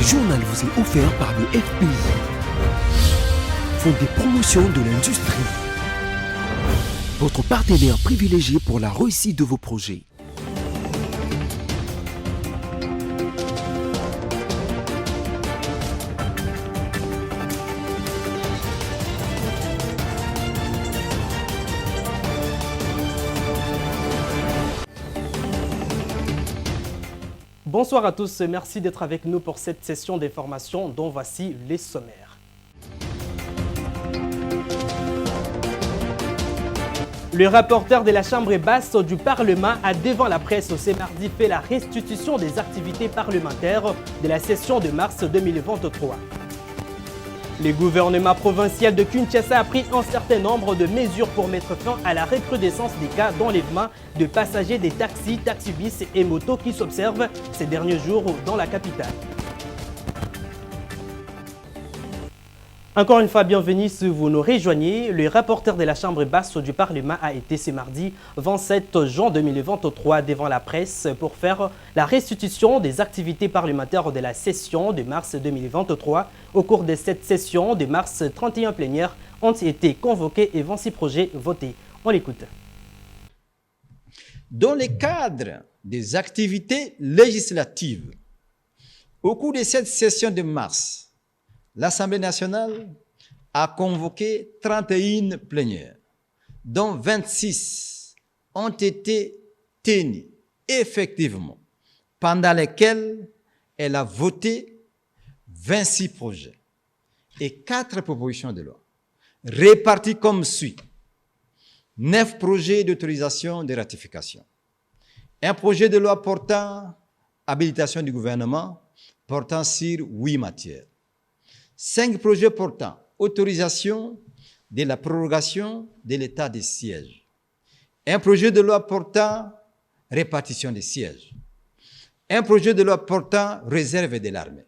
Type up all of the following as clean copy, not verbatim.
Ce journal vous est offert par le FPI, Fonds des promotions de l'industrie, votre partenaire privilégié pour la réussite de vos projets. Bonsoir à tous, merci d'être avec nous pour cette session d'information dont voici les sommaires. Le rapporteur de la Chambre basse du Parlement a devant la presse ce mardi fait la restitution des activités parlementaires de la session de mars 2023. Le gouvernement provincial de Kinshasa a pris un certain nombre de mesures pour mettre fin à la recrudescence des cas d'enlèvement de passagers des taxis, taxibus et motos qui s'observent ces derniers jours dans la capitale. Encore une fois, bienvenue si vous nous rejoignez. Le rapporteur de la Chambre basse du Parlement a été ce mardi 27 juin 2023 devant la presse pour faire la restitution des activités parlementaires de la session de mars 2023. Au cours de cette session de mars, 31 plénières ont été convoquées et 26 projets votés. On l'écoute. Dans le cadre des activités législatives, au cours de cette session de mars, l'Assemblée nationale a convoqué 31 plénières, dont 26 ont été tenues effectivement, pendant lesquelles elle a voté 26 projets et 4 propositions de loi, répartis comme suit. 9 projets d'autorisation de ratification, un projet de loi portant habilitation du gouvernement portant sur 8 matières, 5 projets portant autorisation de la prorogation de l'état de siège, un projet de loi portant répartition des sièges, un projet de loi portant réserve de l'armée,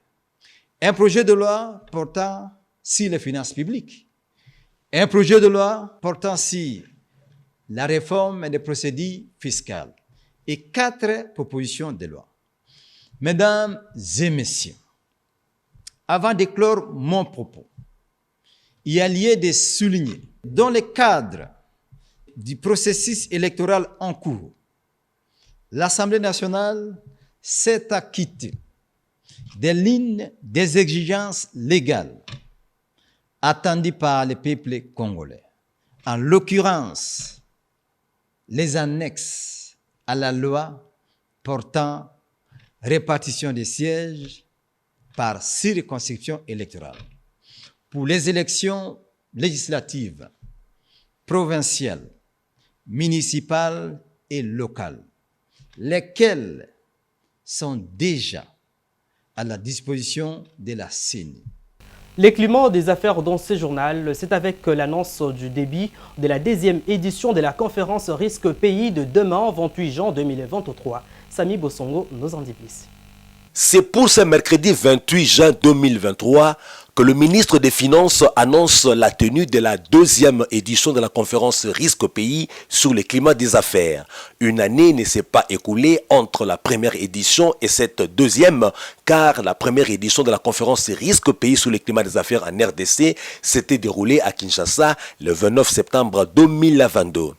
un projet de loi portant sur les finances publiques, un projet de loi portant sur la réforme des procédures fiscales et 4 propositions de loi. Mesdames et messieurs, avant de clore mon propos, il y a lieu de souligner, dans le cadre du processus électoral en cours, l'Assemblée nationale s'est acquittée des lignes des exigences légales attendues par le peuple congolais. En l'occurrence, les annexes à la loi portant répartition des sièges par circonscription électorale pour les élections législatives, provinciales, municipales et locales, lesquelles sont déjà à la disposition de la CENI. Les climats des affaires dans ce journal, c'est avec l'annonce du début de la 2e édition de la conférence Risque Pays de demain, 28 juin 2023. Samy Bossongo nous en dit plus. C'est pour ce mercredi 28 juin 2023 que le ministre des Finances annonce la tenue de la 2e édition de la conférence Risque Pays sur le climat des affaires. Une année ne s'est pas écoulée entre la première édition et cette 2e, car la première édition de la conférence Risque Pays sur le climat des affaires en RDC s'était déroulée à Kinshasa le 29 septembre 2022.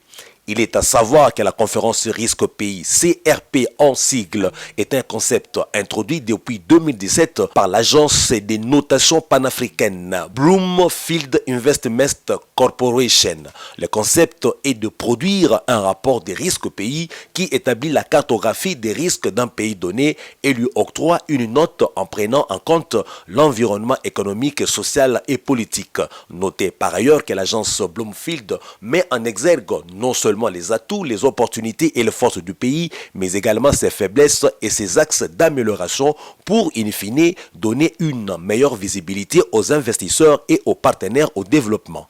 Il est à savoir que la conférence Risque Pays, CRP en sigle, est un concept introduit depuis 2017 par l'agence des notations panafricaines Bloomfield Investment Corporation. Le concept est de produire un rapport des risques pays qui établit la cartographie des risques d'un pays donné et lui octroie une note en prenant en compte l'environnement économique, social et politique. Notez par ailleurs que l'agence Bloomfield met en exergue non seulement les atouts, les opportunités et les forces du pays, mais également ses faiblesses et ses axes d'amélioration pour, in fine, donner une meilleure visibilité aux investisseurs et aux partenaires au développement.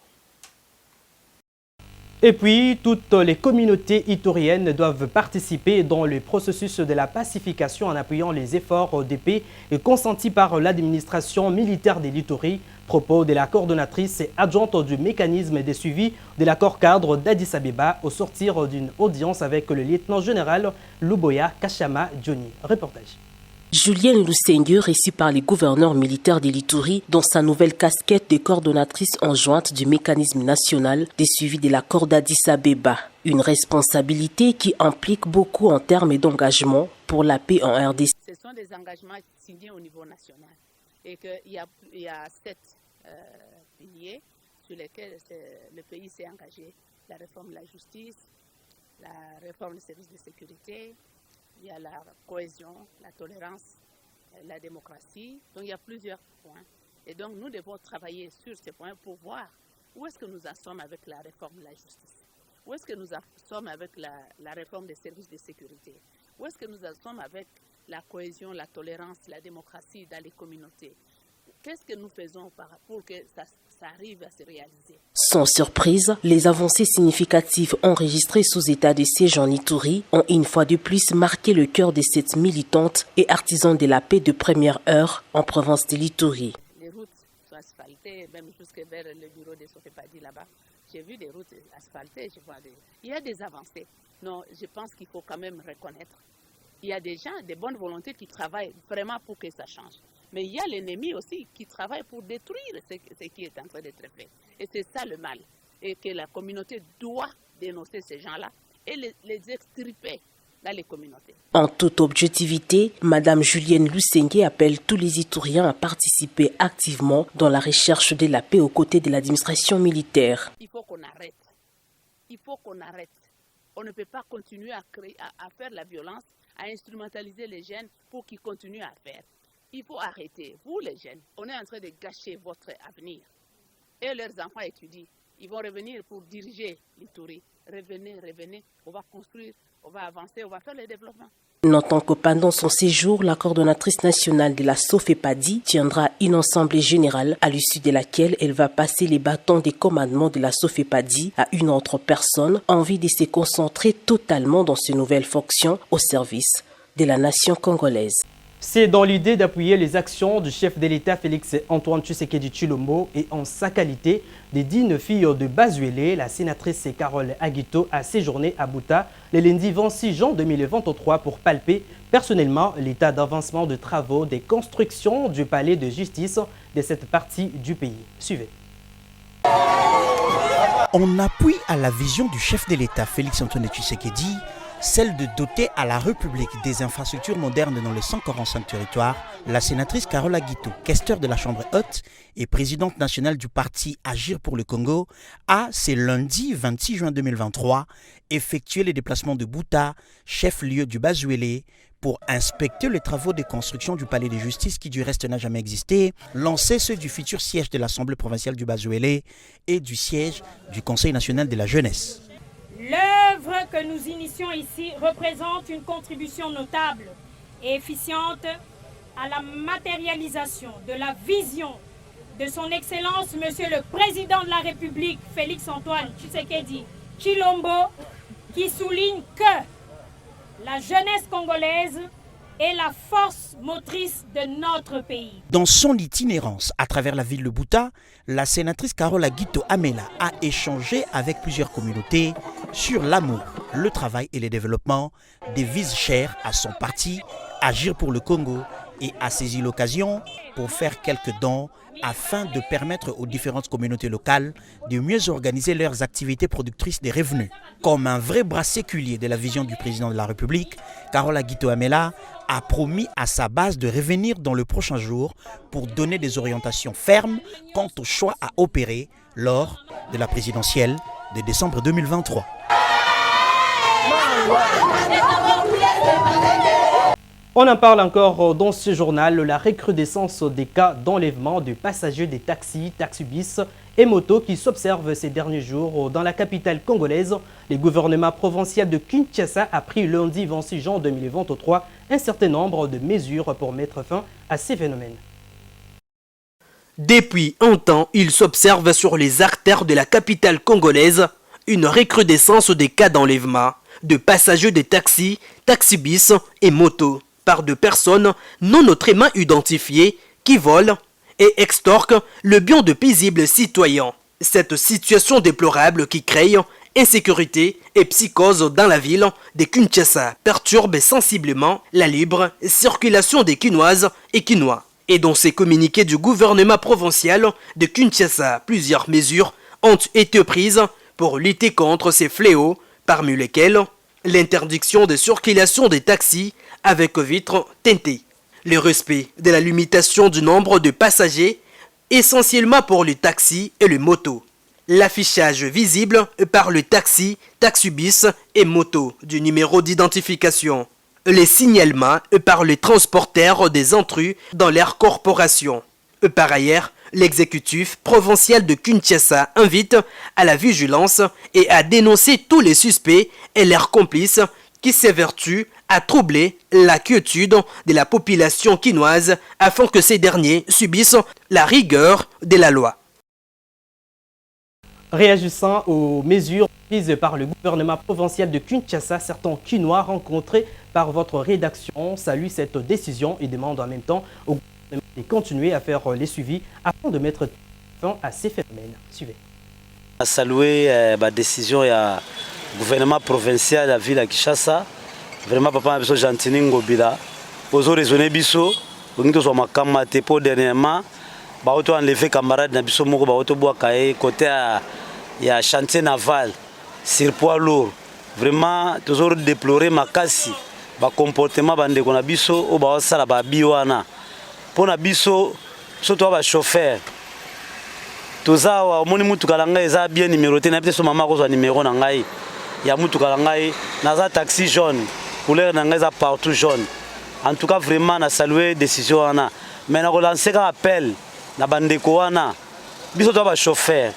Et puis, toutes les communautés ituriennes doivent participer dans le processus de la pacification en appuyant les efforts de paix consentis par l'administration militaire de l'Ituri. Propos de la coordonnatrice et adjointe du mécanisme de suivi de l'accord cadre d'Addis Abeba au sortir d'une audience avec le lieutenant-général Luboya Kashama Johnny. Reportage. Julienne Lusenge, reçue par les gouverneurs militaires de l'Ituri, dans sa nouvelle casquette de coordonnatrice enjointe du mécanisme national des suivis de l'accord d'Addis Abeba. Une responsabilité qui implique beaucoup en termes d'engagement pour la paix en RDC. Ce sont des engagements signés au niveau national et qu'il y a 7 piliers sur lesquels le pays s'est engagé. La réforme de la justice, la réforme des services de sécurité, il y a la cohésion, la tolérance, la démocratie. Donc il y a plusieurs points. Et donc nous devons travailler sur ces points pour voir où est-ce que nous en sommes avec la réforme de la justice. Où est-ce que nous en sommes avec la réforme des services de sécurité. Où est-ce que nous en sommes avec la cohésion, la tolérance, la démocratie dans les communautés. Qu'est-ce que nous faisons pour que ça arrive à se réaliser? Sans surprise, les avancées significatives enregistrées sous état de siège en Ituri ont une fois de plus marqué le cœur de cette militante et artisan de la paix de première heure en province de l'Ituri. Les routes sont asphaltées, même jusque vers le bureau de Sofepadi là-bas. J'ai vu des routes asphaltées, il y a des avancées. Non, je pense qu'il faut quand même reconnaître. Il y a des gens, des bonnes volontés qui travaillent vraiment pour que ça change. Mais il y a l'ennemi aussi qui travaille pour détruire ce qui est en train d'être fait. Et c'est ça le mal. Et que la communauté doit dénoncer ces gens-là et les extirper dans les communautés. En toute objectivité, Madame Julienne Lusenge appelle tous les Ituriens à participer activement dans la recherche de la paix aux côtés de l'administration militaire. Il faut qu'on arrête. Il faut qu'on arrête. On ne peut pas continuer à faire la violence, à instrumentaliser les jeunes pour qu'ils continuent à faire. Il faut arrêter. Vous les jeunes, on est en train de gâcher votre avenir. Et leurs enfants étudient. Ils vont revenir pour diriger l'Ituri. Revenez, on va construire, on va avancer, on va faire le développement. Notant que pendant son séjour, la coordonnatrice nationale de la Sofepadi tiendra une assemblée générale à l'issue de laquelle elle va passer les bâtons des commandements de la Sofepadi à une autre personne en vue de se concentrer totalement dans ses nouvelles fonctions au service de la nation congolaise. C'est dans l'idée d'appuyer les actions du chef de l'État Félix-Antoine Tshisekedi Tshilombo et en sa qualité des dignes filles de Bazuélé, la sénatrice Carole Aguito a séjourné à Bouta le lundi 26 juin 2023 pour palper personnellement l'état d'avancement de travaux des constructions du palais de justice de cette partie du pays. Suivez. En appui à la vision du chef de l'État Félix-Antoine Tshisekedi, celle de doter à la République des infrastructures modernes dans les 145 territoires, la sénatrice Carole Aguito, questeur de la Chambre haute et présidente nationale du parti Agir pour le Congo, a, ce lundi 26 juin 2023, effectué les déplacements de Bouta, chef-lieu du Bazuélé, pour inspecter les travaux de construction du palais de justice qui du reste n'a jamais existé, lancer ceux du futur siège de l'Assemblée provinciale du Bazuélé et du siège du Conseil national de la jeunesse. L'œuvre que nous initions ici représente une contribution notable et efficiente à la matérialisation de la vision de son Excellence Monsieur le Président de la République, Félix-Antoine Tshisekedi Tshilombo, qui souligne que la jeunesse congolaise est la force motrice de notre pays. Dans son itinérance à travers la ville de Bouta, la sénatrice Carole Aguito Amela a échangé avec plusieurs communautés sur l'amour, le travail et le développement des devises chères à son parti, Agir pour le Congo, et a saisi l'occasion pour faire quelques dons afin de permettre aux différentes communautés locales de mieux organiser leurs activités productrices de revenus. Comme un vrai bras séculier de la vision du président de la République, Carole Aguito Amela a promis à sa base de revenir dans le prochain jour pour donner des orientations fermes quant au choix à opérer lors de la présidentielle de décembre 2023. On en parle encore dans ce journal, la recrudescence des cas d'enlèvement de passagers des taxis, taxibus et motos qui s'observent ces derniers jours dans la capitale congolaise. Le gouvernement provincial de Kinshasa a pris lundi 26 juin 2023 un certain nombre de mesures pour mettre fin à ces phénomènes. Depuis un temps, il s'observe sur les artères de la capitale congolaise une recrudescence des cas d'enlèvement de passagers des taxis, taxibus et motos par de personnes non autrement identifiées qui volent et extorquent le bien de paisibles citoyens. Cette situation déplorable qui crée insécurité et psychose dans la ville de Kinshasa perturbent sensiblement la libre circulation des Kinoises et Kinois. Et dans ces communiqués du gouvernement provincial de Kinshasa, plusieurs mesures ont été prises pour lutter contre ces fléaux, parmi lesquels l'interdiction de circulation des taxis avec vitres teintées, le respect de la limitation du nombre de passagers, essentiellement pour les taxis et les motos, l'affichage visible par le taxi, taxibus et moto du numéro d'identification, les signalements par les transporteurs des intrus dans leur corporation. Par ailleurs, l'exécutif provincial de Kinshasa invite à la vigilance et à dénoncer tous les suspects et leurs complices qui s'évertuent à troubler la quiétude de la population quinoise afin que ces derniers subissent la rigueur de la loi. Réagissant aux mesures prises par le gouvernement provincial de Kinshasa, certains Quinois rencontrés par votre rédaction saluent cette décision et demandent en même temps au gouvernement de continuer à faire les suivis afin de mettre fin à ces phénomènes. Suivez. À saluer la décision du gouvernement provincial de la ville de Kinshasa. Vraiment, papa, je suis gentil, Ngobila. Vous avez raisonné, Bisso. Vous avez raisonné, Makamate, pour dernièrement. Vous avez enlevé camarade de Bisso, vous avez enlevé côté il y a chantier naval, sur poids lourd. Vraiment, toujours déplorer ma casse. Le comportement de la Bisso, ou la Biwana. Pour la Bisso, surtout le chauffeur. Tout ça, mon mutuka est bien numéroté. Il y a peut-être un numéro. Il y a un taxi jaune. Couleur est partout jaune. En tout cas, vraiment, on a salué la décision. Mais on a lancé un appel. On a bandeko. Biso to ba chauffeur.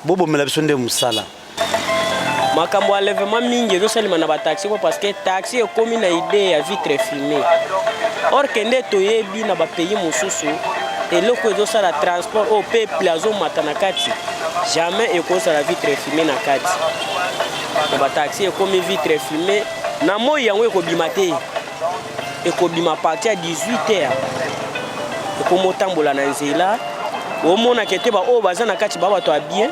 Bobo mela biso nde musala. Makambo enlèvement mingi zo salima na ba taxi parce que taxi est comme une idée ya vitre fumée. Or que nde toyebi na ba pays mosusu et loko zo sala transport au peuple azo matana kati. Jamais eko sala vitre fumée na kati. Na ba taxi est comme vitre fumée. Na moi yango ekobimate. Ekobima partir à 18h. Ekomotambola na nzela. Au mona kete ba o bazana kati ba bato bien.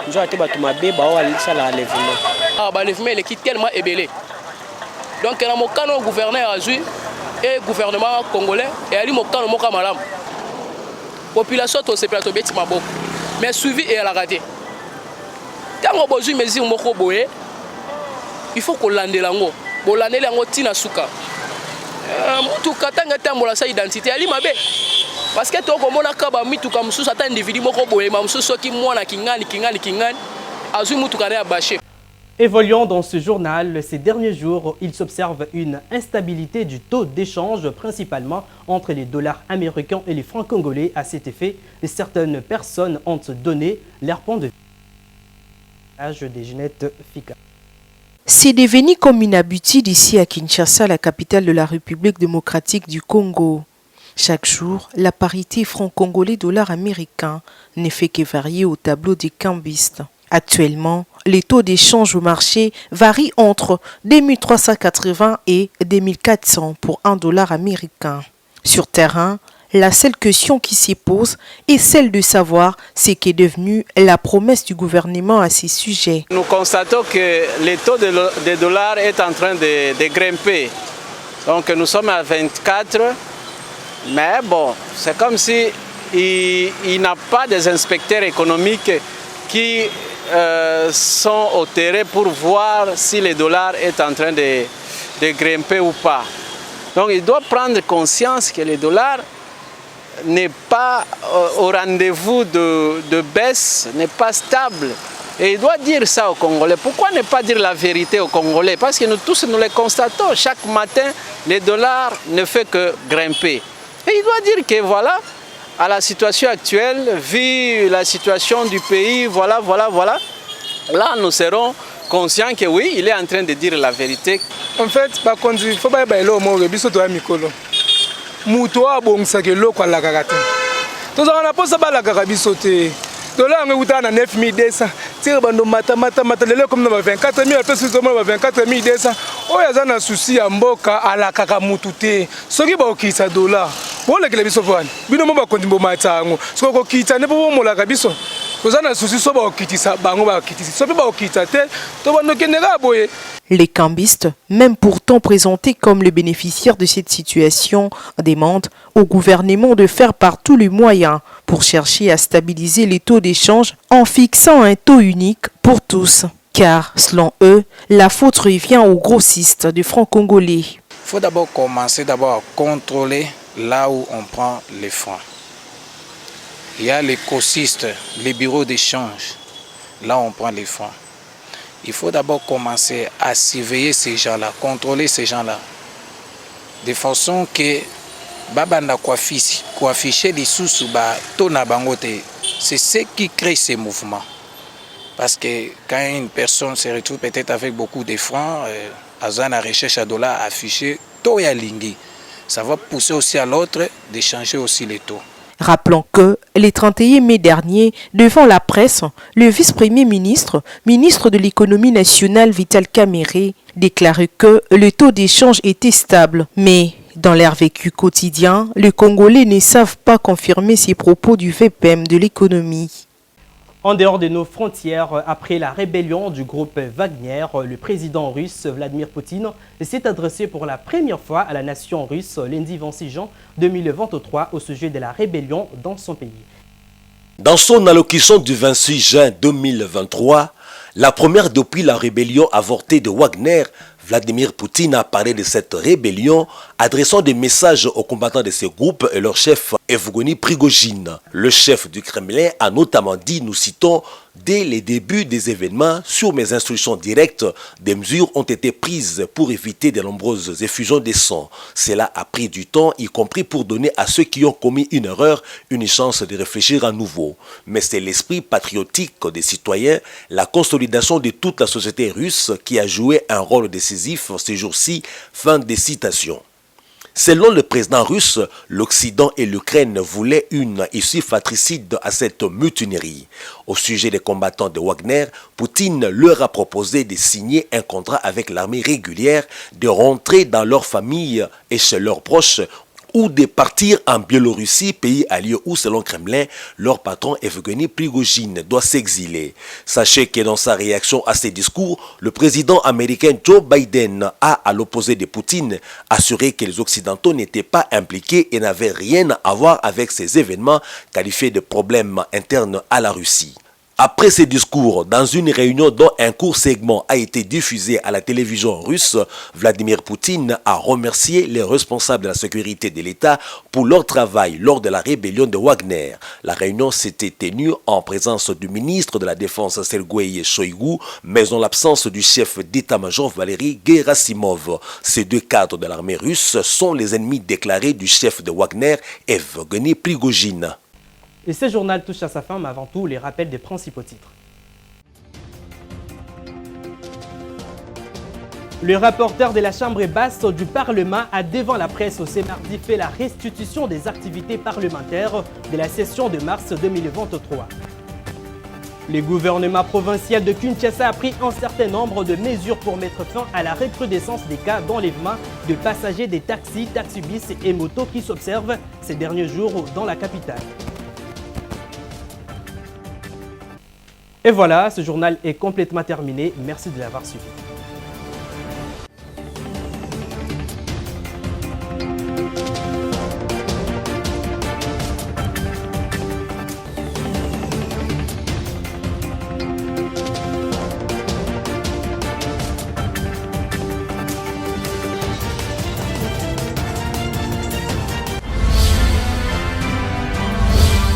Njo ate bato mabe ba o alisa la enlèvement. Ah ba enlèvement il est tellement ébélé. Donc na mokano gouverneur azui et gouvernement congolais et ali mokano moka malam. Population to se plateau beti maboko. Mais suivi et à la raté. Tango bozui mesure moko boye. Il faut qu'on lande lango. Bo lande lango tina suka. Mutu katanga tambola sa identité ali mabe. Parce que toi, comme on a kaba mitu comme sous certains individus, moko boye, mam sous qui moi na kingani, azu mutu kane abaché. Évoluant dans ce journal, ces derniers jours, il s'observe une instabilité du taux d'échange, principalement entre les dollars américains et les francs congolais. À cet effet, certaines personnes ont donné leur point de vue des Ginette Fika. C'est devenu comme une habitude ici à Kinshasa, la capitale de la République démocratique du Congo. Chaque jour, la parité franc-congolais dollar américain ne fait que varier au tableau des cambistes. Actuellement, les taux d'échange au marché varient entre 2380 et 2400 pour $1 américain. Sur terrain, la seule question qui s'y pose est celle de savoir ce qu'est devenu la promesse du gouvernement à ces sujets. Nous constatons que le taux de dollar est en train de grimper. Donc nous sommes à 24, mais bon, c'est comme si il n'a pas des inspecteurs économiques qui sont au terrain pour voir si le dollar est en train de grimper ou pas. Donc il doit prendre conscience que le dollar n'est pas au rendez-vous de baisse, n'est pas stable. Et il doit dire ça aux Congolais. Pourquoi ne pas dire la vérité aux Congolais? Parce que nous tous, nous le constatons. Chaque matin, le dollar ne fait que grimper. Et il doit dire que voilà, à la situation actuelle, vu la situation du pays, voilà. Là, nous serons conscients que oui, il est en train de dire la vérité. En fait, par contre, il faut pas y aller au Mikolo. Muto a bon ça que l'eau quoi la caractère. Tout ça on a pas ça la carabisoté. Dollar on est à 9200. Tire bando mata le comme nous 24000 pesos comme 24200. Oh ya zana souci à mboka à la kakamutute. Soki ba okisa dollar. Wala kile biso fani. Bino mo ba konti bo matango. Soko kita ne bo mo la kabiso. toza na souci so bakitisa bango bakitisi so pe bakitisa te to bandokendeka boye. Les cambistes, même pourtant présentés comme les bénéficiaires de cette situation, demandent au gouvernement de faire par tous les moyens pour chercher à stabiliser les taux d'échange en fixant un taux unique pour tous. Car, selon eux, la faute revient aux grossistes du franc congolais. Il faut d'abord commencer à contrôler là où on prend les francs. Il y a les grossistes, les bureaux d'échange, là où on prend les francs. Il faut d'abord commencer à surveiller ces gens-là, contrôler ces gens-là, de façon que babanda afficher les sous tona bangote. C'est ce qui crée ces mouvements. Parce que quand une personne se retrouve peut-être avec beaucoup de francs, à la recherche à dollars affichés, taux et lingui, ça va pousser aussi à l'autre de changer aussi les taux. Rappelons que, le 31 mai dernier, devant la presse, le vice-premier ministre, ministre de l'économie nationale Vital Kamerhe, déclarait que le taux d'échange était stable. Mais, dans leur vécu quotidien, les Congolais ne savent pas confirmer ces propos du VPM de l'économie. En dehors de nos frontières, après la rébellion du groupe Wagner, le président russe Vladimir Poutine s'est adressé pour la première fois à la nation russe lundi 26 juin 2023 au sujet de la rébellion dans son pays. Dans son allocution du 26 juin 2023, la première depuis la rébellion avortée de Wagner, Vladimir Poutine a parlé de cette rébellion, adressant des messages aux combattants de ce groupe et leur chef Evgeny Prigojine. Le chef du Kremlin a notamment dit, nous citons, « Dès les débuts des événements, sur mes instructions directes, des mesures ont été prises pour éviter de nombreuses effusions de sang. Cela a pris du temps, y compris pour donner à ceux qui ont commis une erreur une chance de réfléchir à nouveau. Mais c'est l'esprit patriotique des citoyens, la consolidation de toute la société russe qui a joué un rôle décisif ces jours-ci. » Fin des citations. Selon le président russe, l'Occident et l'Ukraine voulaient une issue fratricide à cette mutinerie. Au sujet des combattants de Wagner, Poutine leur a proposé de signer un contrat avec l'armée régulière, de rentrer dans leur famille et chez leurs proches, ou de partir en Biélorussie, pays allié où, selon Kremlin, leur patron Evgeny Prigojine doit s'exiler. Sachez que dans sa réaction à ces discours, le président américain Joe Biden a, à l'opposé de Poutine, assuré que les Occidentaux n'étaient pas impliqués et n'avaient rien à voir avec ces événements qualifiés de problèmes internes à la Russie. Après ces discours, dans une réunion dont un court segment a été diffusé à la télévision russe, Vladimir Poutine a remercié les responsables de la sécurité de l'État pour leur travail lors de la rébellion de Wagner. La réunion s'était tenue en présence du ministre de la Défense Sergueï Shoïgu, mais en l'absence du chef d'état-major Valery Gerasimov. Ces deux cadres de l'armée russe sont les ennemis déclarés du chef de Wagner, Evgeny Prigojine. Et ce journal touche à sa fin, mais avant tout, les rappels des principaux titres. Le rapporteur de la Chambre basse du Parlement a devant la presse ce mardi fait la restitution des activités parlementaires de la session de mars 2023. Le gouvernement provincial de Kinshasa a pris un certain nombre de mesures pour mettre fin à la recrudescence des cas d'enlèvement de passagers des taxis, taxibus et motos qui s'observent ces derniers jours dans la capitale. Et voilà, ce journal est complètement terminé. Merci de l'avoir suivi.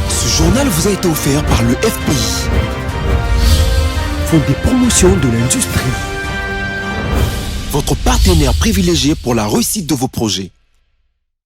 Ce journal vous a été offert par le FPI. Fonds des promotions de l'industrie. Votre partenaire privilégié pour la réussite de vos projets.